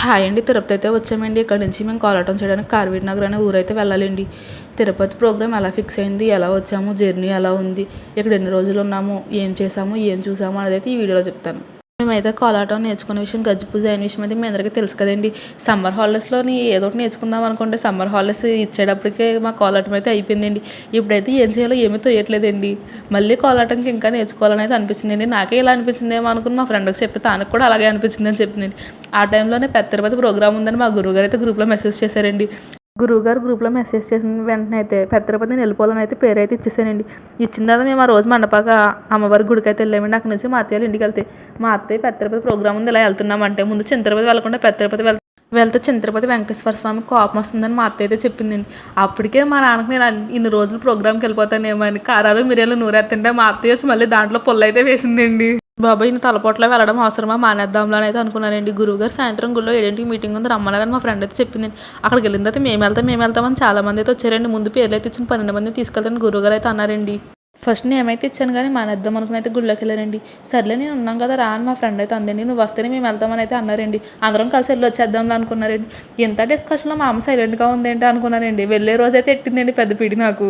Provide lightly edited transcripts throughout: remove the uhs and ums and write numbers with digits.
Hi అండి. తిరుపతి అయితే వచ్చామండి. ఇక్కడ నుంచి మేము కోలాటం చేయడానికి కార్వీర్ నగర్ అనే ఊరైతే వెళ్ళాలండి. తిరుపతి ప్రోగ్రామ్ ఎలా ఫిక్స్ అయింది, ఎలా వచ్చాము, జర్నీ ఎలా ఉంది, ఇక్కడ ఎన్ని రోజులు ఉన్నాము, ఏం చేసాము, ఏం చూసాము అనేది అయితే ఈ వీడియోలో చెప్తాను. మేమైతే కోలాటం నేర్చుకునే విషయం, గజ్జి పూజ అయిన విషయం అయితే మీ అందరికీ తెలుసు కదండి. సమ్మర్ హాలిడేస్లోని ఏదో ఒకటి నేర్చుకుందాం అనుకుంటే సమ్మర్ హాలిడేస్ ఇచ్చేటప్పటికే మా కోలాటం అయితే అయిపోయిందండి. ఇప్పుడైతే ఏం చేయాలో ఏమీ తోయట్లేదండి. మళ్ళీ కోలాటంకి ఇంకా నేర్చుకోవాలని అయితే అనిపించిందండి. నాకే ఇలా అనిపించిందేమో అనుకుని మా ఫ్రెండ్కి చెప్పి తనకు కూడా అలాగే అనిపించింది అని చెప్పిందండి. ఆ టైంలోనే పెద్ద తిరుపతి ప్రోగ్రామ్ ఉందని మా గురువుగారు అయితే గ్రూప్లో మెసేజ్ చేశారండి. గురువుగారు గ్రూప్లో మెసేజ్ చేసిన వెంటనే అయితే పెద్ద తిరుపతి నేను వెళ్ళిపోవాలని అయితే పేరు అయితే ఇచ్చేసానండి. ఇచ్చిన తర్వాత మేము ఆ రోజు మండపాక అమ్మవారి గుడికి అయితే వెళ్ళామండి. అక్కడి నుంచి మా అత్తయ్య ఇంటికి వెళ్తే మా అత్తయ్య పెద్ద తిరుపతి ప్రోగ్రామ్ ఉంది ఇలా వెళ్తున్నామంటే ముందు చిన్న తిరుపతి వెళ్ళకుండా పెద్ద తిరుపతి వెళ్తే చిన్న తిరుపతి వెంకటేశ్వర స్వామి కోపం వస్తుందని మా అత్తయ్య అయితే చెప్పిందండి. అప్పటికే మా నాన్నకి నేను ఇన్ని రోజులు ప్రోగ్రామ్కి వెళ్ళిపోతానేమో అని కారాలు మిరియాలు నూరేస్తుంటే మా అత్తయ్య వచ్చి మళ్ళీ దాంట్లో పుల్ల అయితే వేసిందండి. బాబాయ్ ఇన్ని తలపోట్లో వెళ్ళడం అవసరమా, మానేద్దాంలో అయితే అనుకున్నానండి. గురువుగారు సాయంత్రం గుళ్ళో 7ంటికి మీటింగ్ ఉంది రమ్మన్నారని మా ఫ్రెండ్ అయితే చెప్పింది. అక్కడికి వెళ్ళిన తర్వాత మేము వెళ్తామని చాలా మంది అయితే వచ్చారండి. ముందు పేర్లు అయితే ఇచ్చిన 12 మందిని తీసుకెళ్తాను గురువుగారు అయితే అన్నారండి. ఫస్ట్ నేమైతే ఇచ్చాను కానీ మానేద్దాం అనుకుని అయితే గుళ్ళోకి వెళ్ళారండి. సర్లే నేను ఉన్నాం కదా రా అని మా ఫ్రెండ్ అయితే అందండి. నువ్వు వస్తేనే మేము వెళ్తామని అయితే అన్నారండి. అందరం కలిసి వెళ్ళి వచ్చేద్దాంలో అనుకున్నారండి. ఎంత డిస్కషన్లో మా అమ్మ సైలెంట్గా ఉందేంటి అనుకున్నారండి. వెళ్ళే రోజైతే ఎట్టిందండి పెద్ద పీడి నాకు.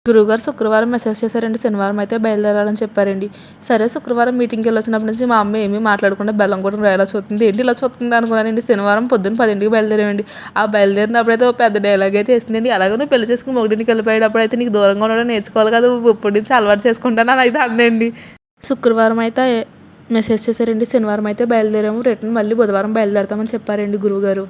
గురువుగారు శుక్రవారం మెసేజ్ చేశారండి. శనివారం అయితే బయలుదేరాలని చెప్పారండి. సరే శుక్రవారం మీటింగ్కి వెళ్ళి వచ్చినప్పటి నుంచి మా అమ్మ ఏమీ మాట్లాడకుండా బెల్లం కూడా రాయలా చూస్తుంది. ఏంటి ఇలా చూస్తుంది అనుకున్నానండి. శనివారం పొద్దున్న 10ంటికి బయలుదేరామండి. ఆ బయలుదేరినప్పుడు అయితే పెద్ద డైలాగ్ అయితే వేసిందండి. అలాగే నువ్వు పెళ్లి చేసుకుని మొగుడికి వెళ్ళిపోయేటప్పుడు అయితే నీకు దూరంగా ఉండడం నేర్చుకోవాలి కదా, ఇప్పటి నుంచి అలవాటు చేసుకుంటాను అని అయితే అందండి. శుక్రవారం అయితే మెసేజ్ చేశారండి. శనివారం అయితే బయలుదేరాము. రిటర్న్ మళ్ళీ బుధవారం బయలుదేరతామని చెప్పారండి గురువుగారు.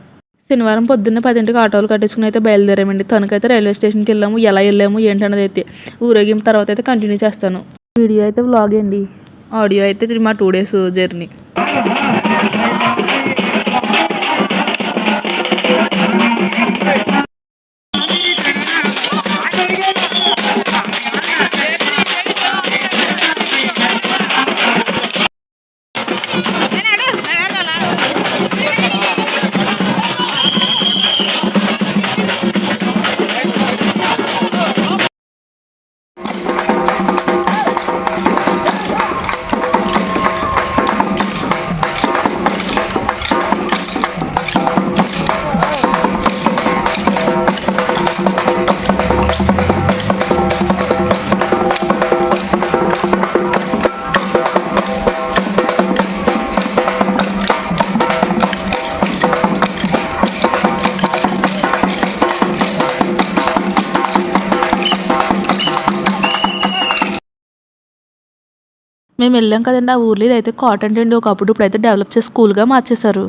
శనివారం పొద్దున్న 10ంటికి ఆటోలు కట్టేసుకుని అయితే బయలుదేరామండి. తనకైతే రైల్వే స్టేషన్కి వెళ్ళాము. ఎలా వెళ్ళాము ఏంటన్నది అయితే ఊరేగింపు తర్వాత అయితే కంటిన్యూ చేస్తాను. వీడియో అయితే వ్లాగ్ అండి, ఆడియో అయితే మా 2 డేస్ జర్నీ. మేము వెళ్ళాం కదండి ఆ ఊర్లో. ఇదైతే కాటన్ అండి. ఒకప్పుడు ఇప్పుడైతే డెవలప్ చేసి స్కూల్గా మార్చేశారు.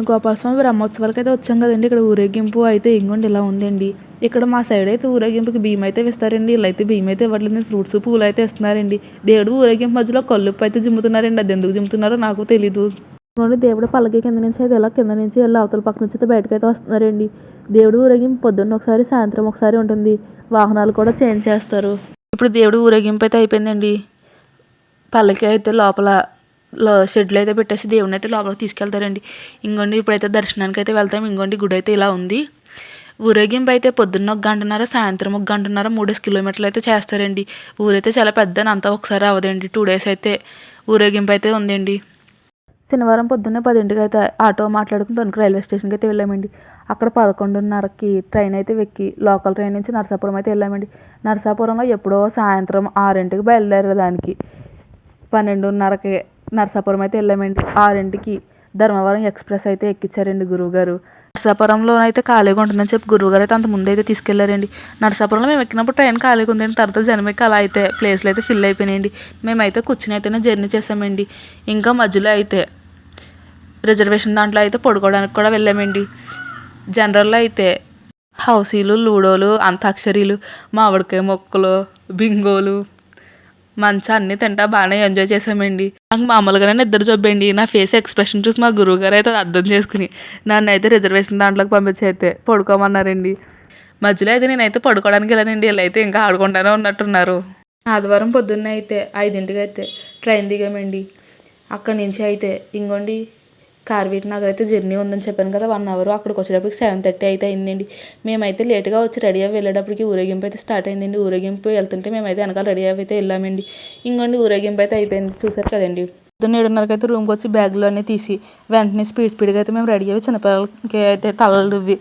గోపాలస్వామి బ్రహ్మోత్సవాలకి అయితే వచ్చాం కదండి. ఇక్కడ ఊరేగింపు అయితే ఇంకోండి ఇలా ఉందండి. ఇక్కడ మా సైడ్ అయితే ఊరేగింపుకి బియ్యం అయితే ఇస్తారండి. వీళ్ళు అయితే బియ్యం అయితే ఇవ్వట్లేదు, ఫ్రూట్స్ పూలు అయితే ఇస్తున్నారండి. దేవుడు ఊరేగింపు మధ్యలో కల్లుప్పు అయితే జిమ్ముతున్నారండి. అది ఎందుకు జిమ్ముతున్నారో నాకు తెలీదు. దేవుడు పల్లకి కింద నుంచి అయితే ఇలా కింద నుంచి వెళ్ళి అవతల పక్క నుంచి అయితే బయటకు అయితే వస్తున్నారండి. దేవుడు ఊరేగింపు పొద్దున్న ఒకసారి సాయంత్రం ఒకసారి ఉంటుంది. వాహనాలు కూడా చేంజ్ చేస్తారు. ఇప్పుడు దేవుడు ఊరేగింపు అయితే అయిపోయిందండి. పల్లకి అయితే లోపల షెడ్లు అయితే పెట్టేసి దేవుడిని అయితే లోపలికి తీసుకెళ్తారండి. ఇంకోండి ఇప్పుడైతే దర్శనానికి అయితే వెళ్తాం. ఇంకోండి గుడి అయితే ఇలా ఉంది. ఊరేగింపు అయితే పొద్దున్న 1 గంటన్నర, సాయంత్రం 1 గంటన్నర, 3 కిలోమీటర్లు అయితే చేస్తారండి. ఊరైతే చాలా పెద్దని అంతా ఒకసారి అవ్వదండి. 2 డేస్ అయితే ఊరేగింపు అయితే ఉందండి. శనివారం పొద్దున్నే 10ంటికి అయితే ఆటో మాట్లాడుకుని తణుకు రైల్వే స్టేషన్కి అయితే వెళ్ళామండి. అక్కడ 11:30కి ట్రైన్ అయితే ఎక్కి లోకల్ ట్రైన్ నుంచి నరసాపురం అయితే వెళ్ళామండి. నరసాపురంలో ఎప్పుడో సాయంత్రం 6ంటికి బయలుదేరేదానికి 12:30కి నరసాపురం అయితే వెళ్ళామండి. 6ంటికి ధర్మవరం ఎక్స్ప్రెస్ అయితే ఎక్కించారండి గురువుగారు. నరసాపురంలో అయితే ఖాళీగా ఉంటుందని చెప్పి గురువుగారు అయితే అంత ముందు అయితే తీసుకెళ్లారండి. నరసాపురంలో మేము ఎక్కినప్పుడు ట్రైన్ ఖాళీగా ఉందండి. తర్వాత జనం ఎక్కి అలా అయితే ప్లేస్లు అయితే ఫిల్ అయిపోయినాయండి. మేమైతే కూర్చుని అయితేనే జర్నీ చేసామండి. ఇంకా మధ్యలో అయితే రిజర్వేషన్ దాంట్లో అయితే పడుకోవడానికి కూడా వెళ్ళామండి. జనరల్లో అయితే హౌసీలు, లూడోలు, అంతాక్షరీలు, మామిడికాయ మొక్కలు, బింగోలు, మంచా అన్నీ తింటా బాగానే ఎంజాయ్ చేసామండి. నాకు మామూలుగానే నిద్ర జబ్బండి. నా ఫేస్ ఎక్స్ప్రెషన్ చూసి మా గురువుగారు అయితే అర్థం చేసుకుని నన్ను అయితే రిజర్వేషన్ దాంట్లోకి పంపించి అయితే పడుకోమన్నారండి. మధ్యలో అయితే నేనైతే పడుకోవడానికి వెళ్ళానండి. వీళ్ళైతే ఇంకా ఆడుకుంటానే ఉన్నట్టున్నారు. ఆదివారం పొద్దున్నే అయితే 5ంటికి అయితే ట్రైన్ దిగామండి. అక్కడి నుంచి అయితే ఇంకోండి కార్వీట్ నగర్ అయితే జర్నీ ఉందని చెప్పాను కదా, 1 అవర్. అక్కడికి వచ్చేటప్పటికి 7:30 అయితే అయిందండి. మేమైతే లేట్గా వచ్చి రెడీ అయ్యి వెళ్ళేటప్పటికి ఊరేగింపు అయితే స్టార్ట్ అయిందండి. ఊరేగింపు వెళ్తుంటే మేమైతే వెనకాల రెడీ అయ్యి అయితే వెళ్ళామండి. ఇంకోండి ఊరేగింపు అయితే అయిపోయింది, చూసారు కదండి. పొద్దున్న 7:30కి అయితే రూమ్కి వచ్చి బ్యాగులు అన్నీ తీసి వెంటనే స్పీడ్గా అయితే మేము రెడీ అయ్యి చిన్నపిల్లలకి అయితే తలలు దువ్వి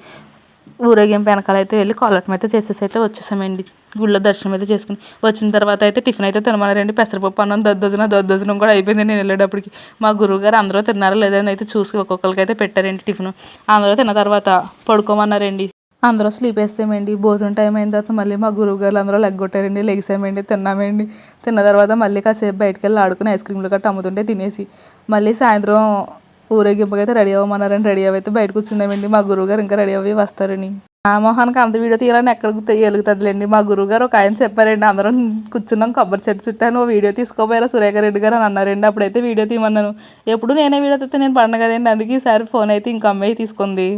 ఊరేగింపు వెనకాల అయితే వెళ్ళి కోలాటం అయితే చేసేసి అయితే వచ్చేసామండి. గుళ్ళో దర్శనం అయితే చేసుకుని వచ్చిన తర్వాత అయితే టిఫిన్ అయితే తినమన్నారండి. పెసరపప్పు అన్నం దద్దోజనం కూడా అయిపోయింది నేను వెళ్ళేటప్పటికి. మా గురువుగారు అందరూ తిన్నారా లేదని అయితే చూసి ఒక్కొక్కరికి అయితే పెట్టారండి టిఫిన్. అందరూ తిన్న తర్వాత పడుకోమన్నారండి. అందరూ స్లీప్ వేస్తామండి. భోజనం టైం అయిన తర్వాత మళ్ళీ మా గురువుగారు అందరూ లెగ్గొట్టారండి. లెగిసామండి, తిన్నామండి. తిన్న తర్వాత మళ్ళీ కాసేపు బయటకు వెళ్ళి ఆడుకుని ఐస్ క్రీమ్లు గట్రా అమ్ముతుంటే తినేసి మళ్ళీ సాయంత్రం ఊరేగింపుకి అయితే రెడీ అవ్వమన్నారని రెడీ అయితే బయట కూర్చున్నామండి. మా గురువుగారు ఇంకా రెడీ అవ్వి వస్తారని. ఆ మొహానికి అంత వీడియో తీయాలని ఎక్కడికి ఎలుగుతుందిలేండి. మా గురువుగారు ఒక ఆయన చెప్పారండి, అందరం కూర్చున్నాం కొబ్బరి చెట్టు చుట్టా, నువ్వు వీడియో తీసుకోపోయారా సురేఖ రెడ్డి గారు అని అన్నారండి. అప్పుడైతే వీడియో తీయమన్నాను. ఎప్పుడు నేనే వీడియో తీస్తే నేను పడిన కదండి, అందుకే ఈసారి ఫోన్ అయితే ఇంక అమ్మాయి తీసుకుంది.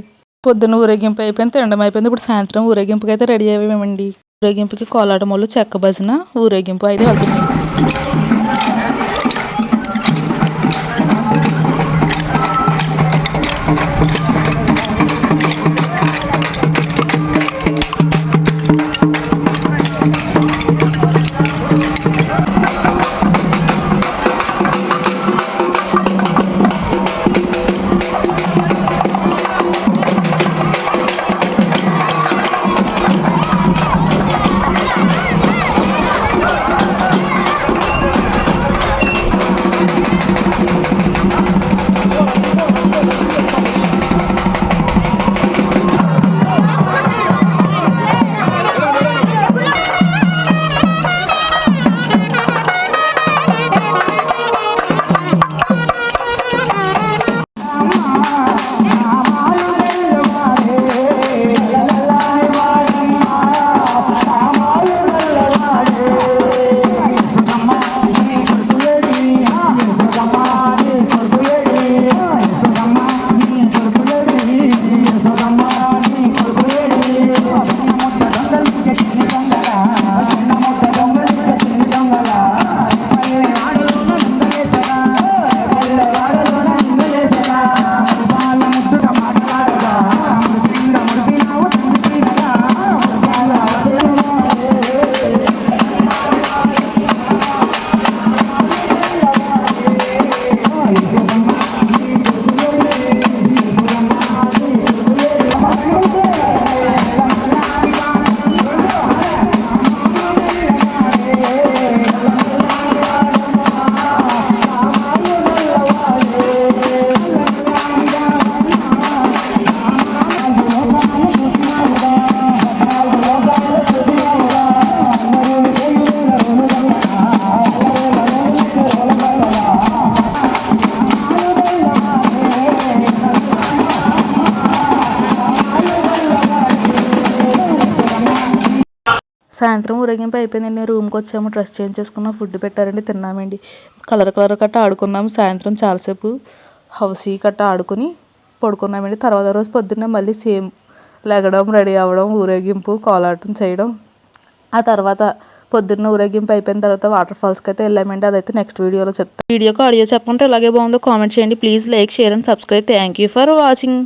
పొద్దున్న ఊరేగింపు అయిపోయింది, తినడం అయిపోయింది. ఇప్పుడు సాయంత్రం ఊరేగింపుకి అయితే రెడీ అయ్యామండి. ఊరేగింపుకి కోలాటములు, చెక్క భజన, ఊరేగింపు అయితే వెళ్తుంది. సాయంత్రం ఊరేగింపు అయిపోయిందండి. రూమ్కి వచ్చాము, డ్రెస్ చేంజ్ చేసుకున్నాం, ఫుడ్ పెట్టారండి, తిన్నామండి. కలర్ కట్ట ఆడుకున్నాము. సాయంత్రం చాలాసేపు హౌసీ కట్ట ఆడుకుని పడుకున్నామండి. తర్వాత రోజు పొద్దున్నే మళ్ళీ సేమ్ లెగడం, రెడీ అవ్వడం, ఊరేగింపు, కోలాటం చేయడం. ఆ తర్వాత పొద్దున్న ఊరేగింపు అయిపోయిన తర్వాత వాటర్ ఫాల్స్కి అయితే వెళ్ళామండి. అదైతే నెక్స్ట్ వీడియోలో చెప్తాను. వీడియోకి ఆడియో చెప్పంటే ఇలాగే బాగుందో కామెంట్ చేయండి. Please like, share and subscribe. Thank you for watching.